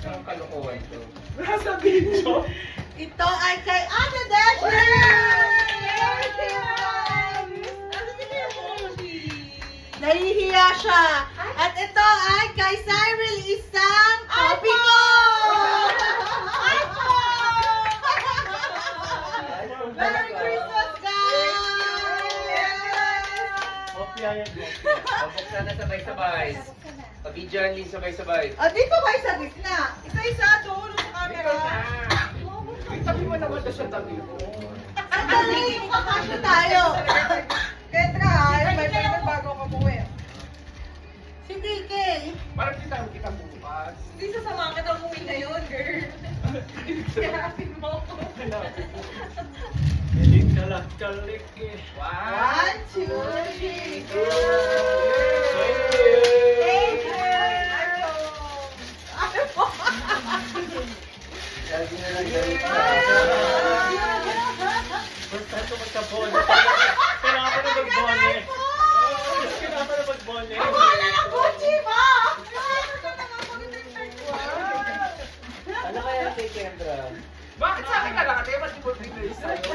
Ang kalokohan to. Nasa video. Ito ay kay Ate Dasher! Nahihiya siya. At ito ay kay Cyril isang kopiko! Merry Christmas, guys! Kopya yan. Pabuksan na sabay-sabay. Pabidyan din sabay-sabay. At dito kayo sa gitna. Isa-isa doon sa camera. Tabi mo naman na siya tabi mo. Sandali, makakasya tayo. Kendra, may pwede bago ka buwi. Si DK. Parang kita bukas. Hindi sasama kita umuwi ngayon, girl. Hanapin mo ko. Kalik eh. Wow! 1, 2, 3, go! Thank you! Lagi na lang ganun ka. First time ko magka-bone. Kailangan ko na mag-bone. Kailangan ko na mag-bone. Ako na ng Gucci mo! Ano kaya kay Kendra? Bakit sa akin kalakate? Ba't di mo bigay sa'yo?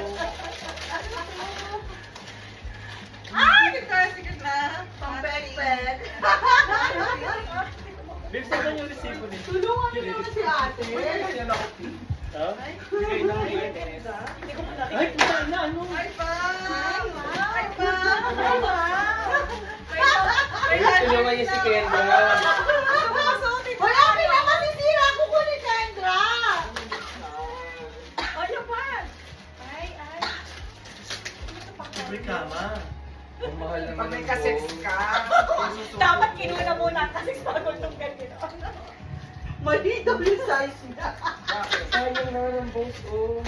Ay, nagkasikat na. Pang-peg-peg. Babe, saan ba yung resibo nito? Tulungan niyo naman si ate. Ganyan ako, Pete. Ha? Bigay na kay Dennis. Ay, puta na, ano? Ay, pa! Ay, pa! Ay, pa! Ay, tulungan niyo si Kendra. Wala ka na masisira ko ko ni Kendra! Libre kama. Ang mahal naman Pag may ng kasex phone. ka, Dapat kinuha muna kasi bago nung ganito. Mali daw yung size niya. Sayang naman ang boss, oh.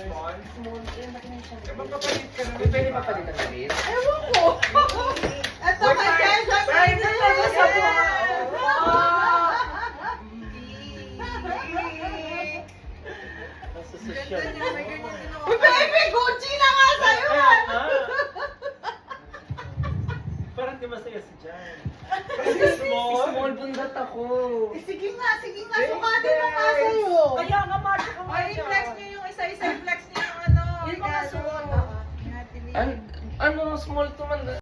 small. Small, eh, laki na siya. Eh, magpapalit ka na. Pwede pa palitan na rin? Ewan ko. Ito Uy, kay Kendra. Brian, talaga sa buhay. Nasa social. Uy, baby, Gucci na nga sa'yo! Kaya nga. Parang di masaya si Jan. Small bundat ako. Sige nga, sukatin mo nga sa'yo. Kaya nga, Marcia, ka Ay, flex niyo yung isa-isa, flex niyo yung ano. Yung mga regalo. suot. Ano, small to man.